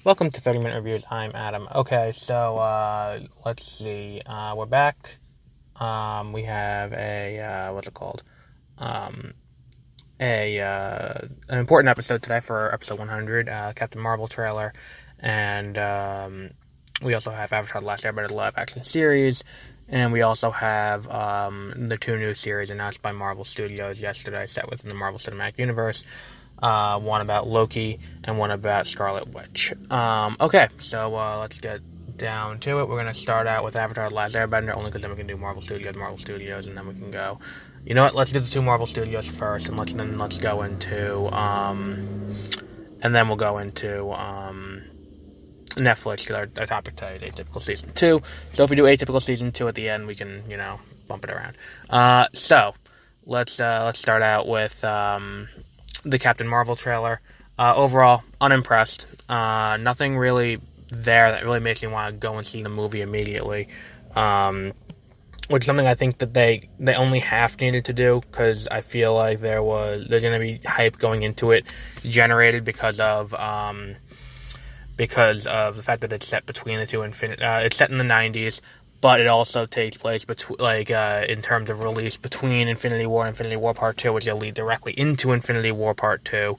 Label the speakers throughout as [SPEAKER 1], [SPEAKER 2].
[SPEAKER 1] Welcome to 30 Minute Reviews. I'm Adam. Okay, so let's see. We're back. We have what's it called? Um, an important episode today for episode 100, Captain Marvel trailer, and we also have Avatar the Last Airbender, the live action series, and we also have the two new series announced by Marvel Studios yesterday, set within the Marvel Cinematic Universe. One about Loki and one about Scarlet Witch. Okay, so let's get down to it. We're going to start out with Avatar the Last Airbender, only because then we can do Marvel Studios, and then we can go. You know what? Let's do the two Marvel Studios first, and let's go into and then we'll go into Netflix, because our topic today is Atypical Season 2. So if we do Atypical Season 2 at the end, we can, bump it around. So let's start out with the Captain Marvel trailer. Overall, unimpressed. Nothing really there that really makes me want to go and see the movie immediately. Which is something I think that they only half needed to do, because I feel like there's going to be hype going into it generated because of the fact that it's set between the two it's set in the 90s, but it also takes place in terms of release between Infinity War and Infinity War Part 2, which will lead directly into Infinity War Part 2.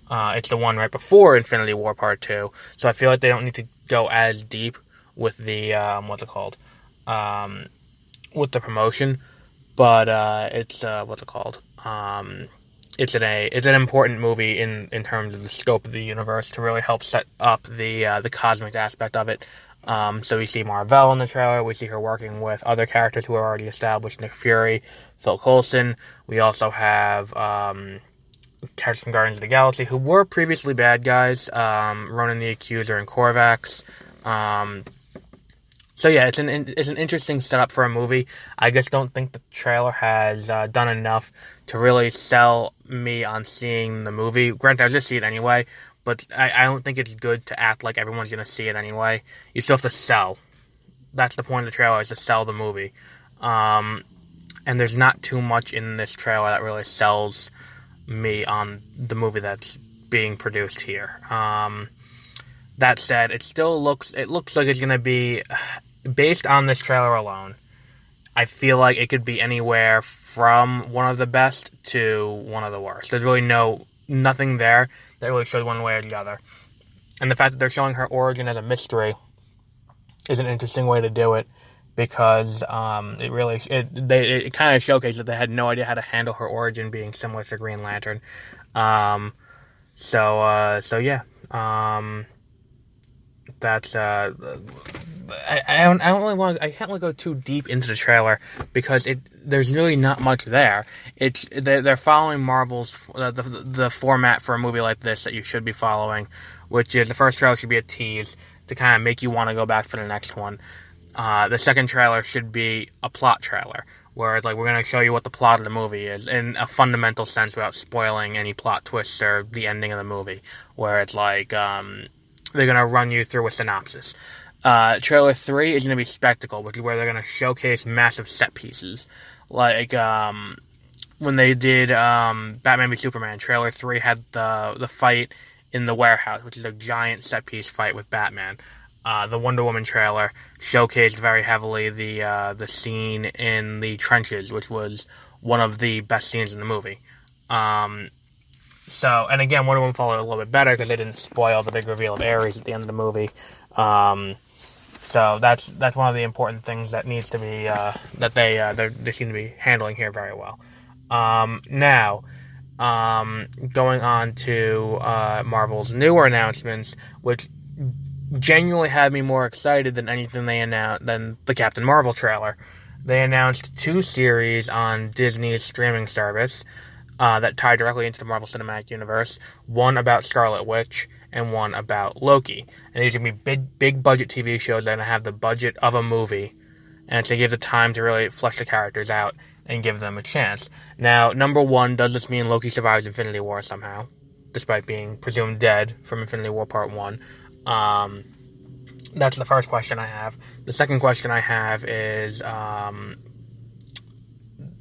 [SPEAKER 1] It's the one right before Infinity War Part 2, so I feel like they don't need to go as deep with the with the promotion, but it's an important movie in terms of the scope of the universe, to really help set up the cosmic aspect of it. So we see Marvel in the trailer. We see her working with other characters who are already established: Nick Fury, Phil Coulson. We also have characters from Guardians of the Galaxy who were previously bad guys, Ronan the Accuser and Korvax. So yeah, it's an interesting setup for a movie. I just don't think the trailer has done enough to really sell me on seeing the movie. Granted, I'll just see it anyway, but I don't think it's good to act like everyone's going to see it anyway. You still have to sell. That's the point of the trailer, is to sell the movie. And there's not too much in this trailer that really sells me on the movie that's being produced here. That said, it looks like it's going to be, based on this trailer alone, I feel like it could be anywhere from one of the best to one of the worst. There's really nothing there that really shows one way or the other. And the fact that they're showing her origin as a mystery is an interesting way to do it, because it kind of showcased that they had no idea how to handle her origin being similar to Green Lantern. So yeah. That's I don't really want. I can't really go too deep into the trailer, because there's really not much there. They're following Marvel's the format for a movie like this that you should be following, which is the first trailer should be a tease to kind of make you want to go back for the next one. The second trailer should be a plot trailer, where it's like, we're going to show you what the plot of the movie is in a fundamental sense without spoiling any plot twists or the ending of the movie, where it's like they're going to run you through a synopsis. Trailer 3 is going to be spectacle, which is where they're going to showcase massive set pieces. Like, when they did Batman v Superman, Trailer 3 had the fight in the warehouse, which is a giant set piece fight with Batman. The Wonder Woman trailer showcased very heavily the scene in the trenches, which was one of the best scenes in the movie. So, and again, Wonder Woman followed a little bit better, because they didn't spoil the big reveal of Ares at the end of the movie. So that's one of the important things that needs to be that they seem to be handling here very well. Now, going on to Marvel's newer announcements, which genuinely had me more excited than anything they announced than the Captain Marvel trailer. They announced 2 series on Disney's streaming service that tie directly into the Marvel Cinematic Universe. One about Scarlet Witch and one about Loki. And these are going to be big budget TV shows that are going to have the budget of a movie, and to give the time to really flesh the characters out and give them a chance. Now, number one, does this mean Loki survives Infinity War somehow, despite being presumed dead from Infinity War Part 1? That's the first question I have. The second question I have is,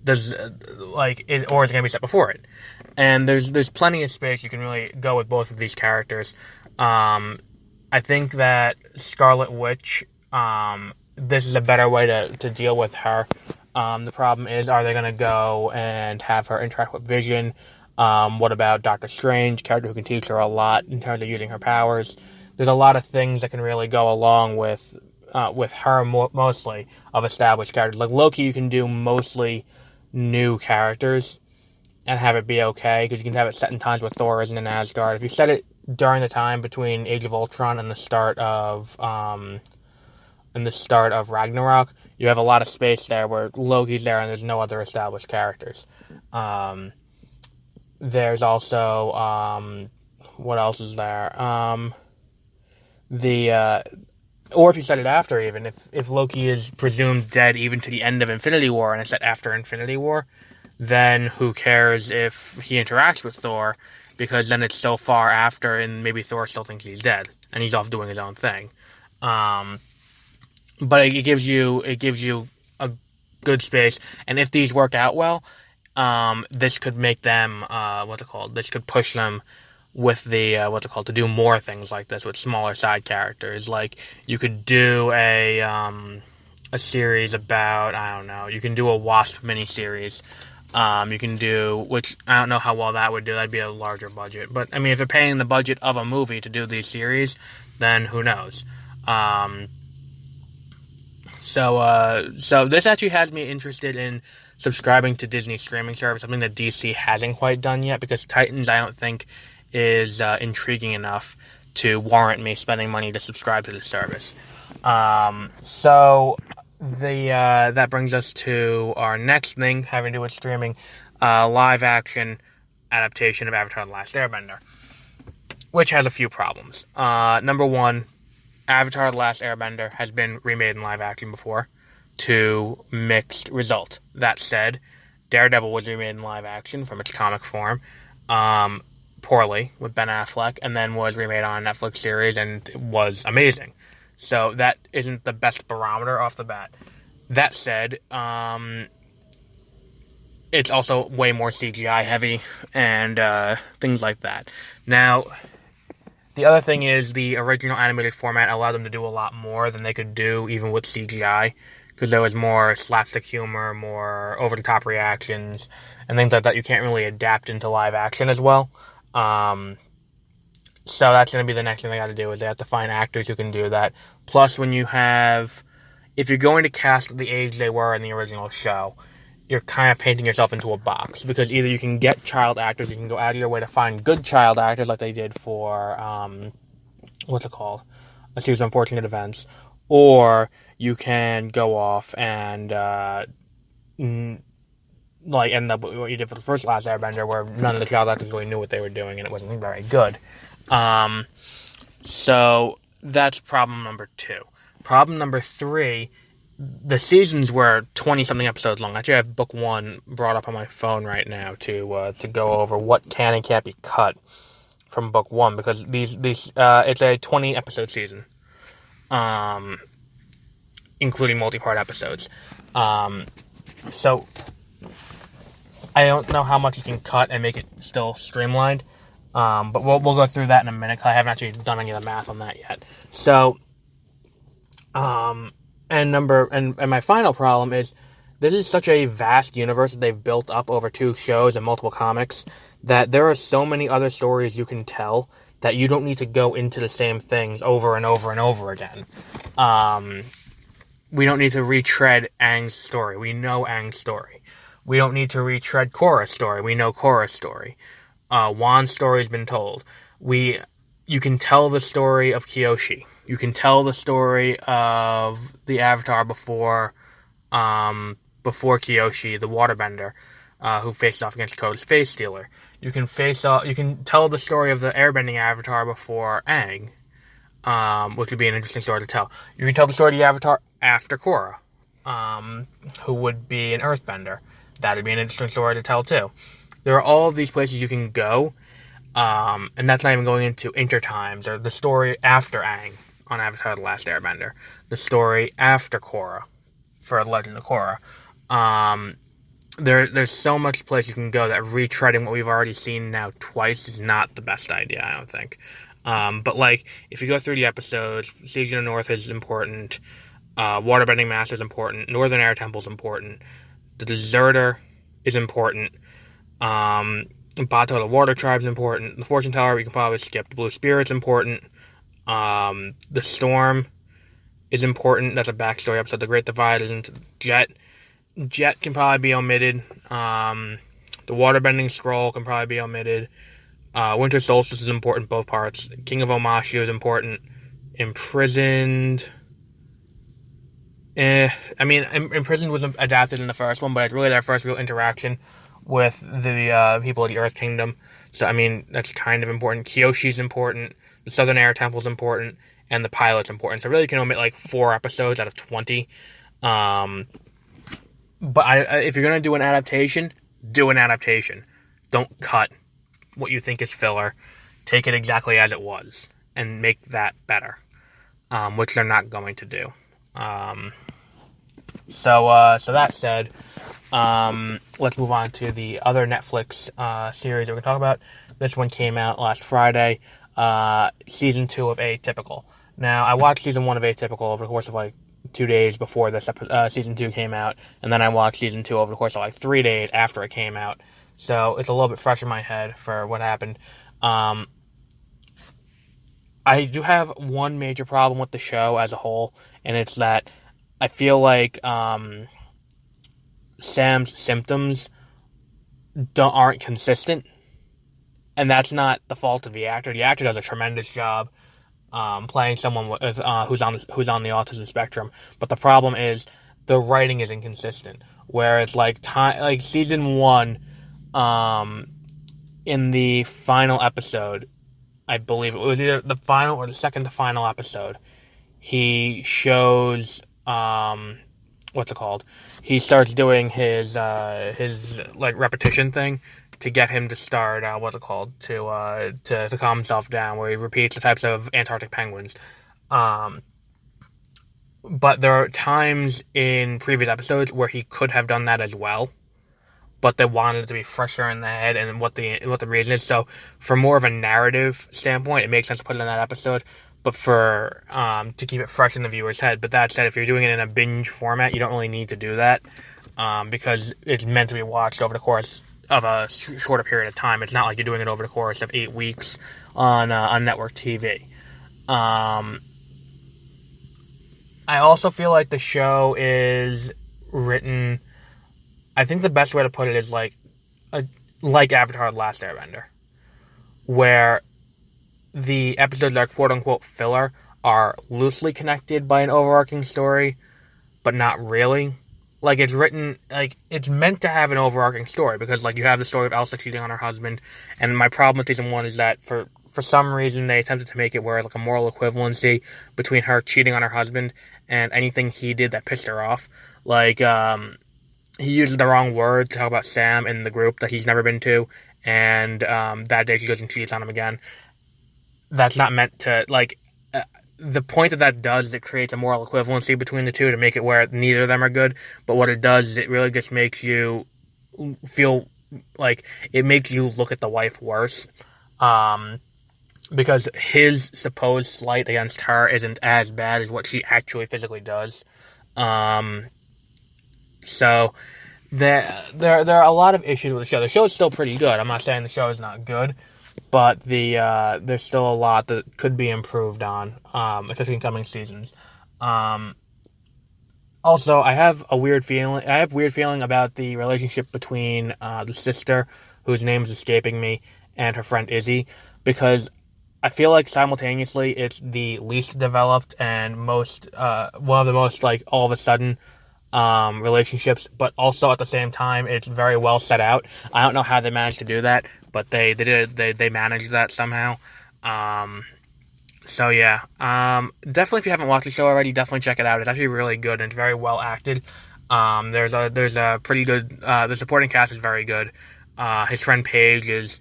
[SPEAKER 1] is it going to be set before it? And there's plenty of space. You can really go with both of these characters. I think that Scarlet Witch, this is a better way to deal with her. The problem is, are they going to go and have her interact with Vision? What about Doctor Strange, character who can teach her a lot in terms of using her powers? There's a lot of things that can really go along with her mostly of established characters. Like Loki, you can do mostly new characters and have it be okay, because you can have it set in times where Thor isn't in Asgard. If you set it during the time between Age of Ultron and the start of Ragnarok, you have a lot of space there where Loki's there and there's no other established characters. There's also what else is there? Or if you set it after, even if Loki is presumed dead even to the end of Infinity War and it's set after Infinity War, then who cares if he interacts with Thor, because then it's so far after and maybe Thor still thinks he's dead and he's off doing his own thing. But it gives you a good space, and if these work out well, this could make them this could push them with the to do more things like this with smaller side characters. Like you could do a series about, I don't know, you can do a Wasp miniseries. You can do, which I don't know how well that would do. That'd be a larger budget. But I mean, if they're paying the budget of a movie to do these series, then who knows? So this actually has me interested in subscribing to Disney's streaming service, something that DC hasn't quite done yet, because Titans, I don't think, is intriguing enough to warrant me spending money to subscribe to the service. That brings us to our next thing having to do with streaming, live action adaptation of Avatar the Last Airbender, which has a few problems. Number one, Avatar the Last Airbender has been remade in live action before, to mixed result. That said, Daredevil was remade in live action from its comic form, poorly with Ben Affleck, and then was remade on a Netflix series and was amazing. So that isn't the best barometer off the bat. That said, it's also way more CGI heavy and things like that. Now, the other thing is the original animated format allowed them to do a lot more than they could do even with CGI, because there was more slapstick humor, more over-the-top reactions, and things like that you can't really adapt into live action as well. So that's going to be the next thing they got to do, is they have to find actors who can do that. Plus, if you're going to cast the age they were in the original show, you're kind of painting yourself into a box, because either you can get child actors, you can go out of your way to find good child actors like they did for, A Series of Unfortunate Events, or you can go off and, end up with what you did for the first Last Airbender, where none of the child actors really knew what they were doing, and it wasn't very good. So that's problem number 2. Problem number 3, the seasons were 20-something episodes long. Actually, I have book 1 brought up on my phone right now to go over what can and can't be cut from book 1, because these it's a 20-episode season, including multi-part episodes. So I don't know how much you can cut and make it still streamlined, but we'll go through that in a minute, because I haven't actually done any of the math on that yet. So, and my final problem is, this is such a vast universe that they've built up over 2 shows and multiple comics, that there are so many other stories you can tell that you don't need to go into the same things over and over and over again. We don't need to retread Aang's story. We know Aang's story. We don't need to retread Korra's story. We know Korra's story. Wan's story has been told. You can tell the story of Kyoshi. You can tell the story of the Avatar before Kyoshi, the Waterbender, who faced off against Koda's Face Stealer. You can tell the story of the Airbending Avatar before Aang, which would be an interesting story to tell. You can tell the story of the Avatar after Korra, who would be an Earthbender. That would be an interesting story to tell too. There are all of these places you can go, and that's not even going into Intertimes, or the story after Aang on Avatar the Last Airbender, the story after Korra for Legend of Korra. there's so much place you can go that retreading what we've already seen now twice is not the best idea, I don't think. But like, if you go through the episodes, Season of North is important, Waterbending Master is important, Northern Air Temple is important, the Deserter is important, Bato the Water Tribe is important, the Fortune Teller we can probably skip, the Blue Spirit's important, the Storm is important, that's a backstory episode, the Great Divide isn't, Jet can probably be omitted, the Waterbending Scroll can probably be omitted, Winter Solstice is important, both parts, King of Omashu is important, Imprisoned... Imprisoned was adapted in the first one, but it's really their first real interaction with the people of the Earth Kingdom. So, that's kind of important. Kyoshi's important, the Southern Air Temple's important, and the pilot's important. So, really, you can omit like 4 episodes out of 20. But if you're going to do an adaptation, do an adaptation. Don't cut what you think is filler. Take it exactly as it was and make that better, which they're not going to do. So that said, let's move on to the other Netflix series that we're going to talk about. This one came out last Friday, Season 2 of Atypical. Now, I watched Season 1 of Atypical over the course of, 2 days before this Season 2 came out, and then I watched Season 2 over the course of, 3 days after it came out. So, it's a little bit fresh in my head for what happened. I do have one major problem with the show as a whole, and it's that I feel like Sam's symptoms aren't consistent, and that's not the fault of the actor. The actor does a tremendous job playing someone who's on the autism spectrum, but the problem is the writing is inconsistent. Whereas like Season 1, in the final episode, I believe it was either the final or the second to final episode, he shows what's it called? He starts doing his repetition thing to get him to start to calm himself down, where he repeats the types of Antarctic penguins. But there are times in previous episodes where he could have done that as well, but they wanted it to be fresher in the head and what the reason is. So, for more of a narrative standpoint, it makes sense to put it in that episode. But for to keep it fresh in the viewer's head. But that said, if you're doing it in a binge format, you don't really need to do that because it's meant to be watched over the course of a shorter period of time. It's not like you're doing it over the course of 8 weeks on network TV. I also feel like the show is written. I think the best way to put it is like Avatar: The Last Airbender, where the episodes that are quote-unquote filler are loosely connected by an overarching story, but not really. Like, it's written, it's meant to have an overarching story, because, you have the story of Elsa cheating on her husband, and my problem with Season 1 is that, for some reason, they attempted to make it where, a moral equivalency between her cheating on her husband and anything he did that pissed her off. He uses the wrong word to talk about Sam in the group that he's never been to, and that day she goes and cheats on him again. That's not meant to, the point that does is it creates a moral equivalency between the two to make it where neither of them are good, but what it does is it really just makes you feel like it makes you look at the wife worse, because his supposed slight against her isn't as bad as what she actually physically does. So there are a lot of issues with the show. The show is still pretty good. I'm not saying the show is not good, but there's still a lot that could be improved on, especially in coming seasons. Also, I have weird feeling about the relationship between the sister, whose name is escaping me, and her friend Izzy, because I feel like simultaneously it's the least developed and most one of the most all of a sudden relationships, but also at the same time it's very well set out. I don't know how they managed to do that, but they did. They managed that somehow. So yeah, definitely if you haven't watched the show already, definitely check it out. It's actually really good and it's very well acted. There's a pretty good. The supporting cast is very good. His friend Paige is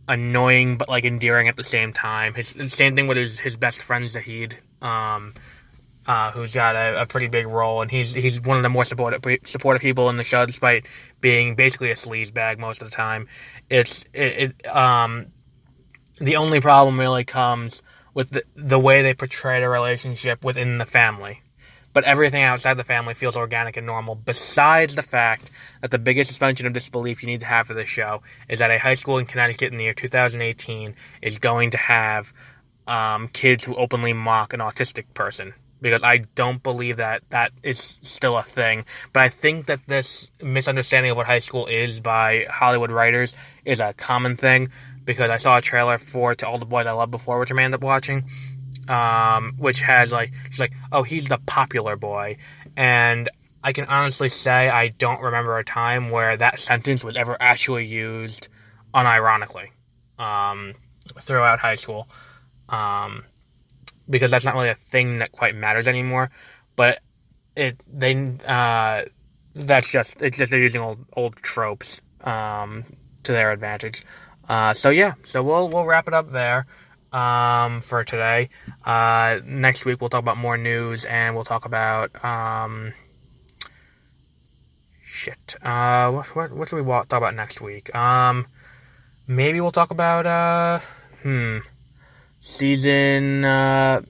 [SPEAKER 1] annoying but endearing at the same time. Same thing with his best friend Zahid. who's got a pretty big role, and he's one of the more supportive people in the show, despite being basically a sleazebag most of the time. The only problem really comes with the way they portray the relationship within the family. But everything outside the family feels organic and normal, besides the fact that the biggest suspension of disbelief you need to have for this show is that a high school in Connecticut in the year 2018 is going to have kids who openly mock an autistic person. Because I don't believe that is still a thing. But I think that this misunderstanding of what high school is by Hollywood writers is a common thing. Because I saw a trailer for To All the Boys I Loved Before, which I ended up watching. Which has she's like, oh, he's the popular boy. And I can honestly say I don't remember a time where that sentence was ever actually used unironically throughout high school. Because that's not really a thing that quite matters anymore. But it's just they're using old tropes to their advantage. So we'll wrap it up there. For today. Next week we'll talk about more news, and we'll talk about what do we talk about next week? Maybe we'll talk about season let's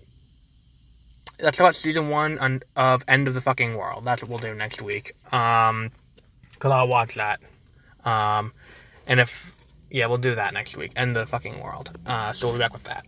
[SPEAKER 1] talk about season 1 of End of the Fucking World. That's what we'll do next week. Because I'll watch that. And we'll do that next week. End of the Fucking World. So we'll be back with that.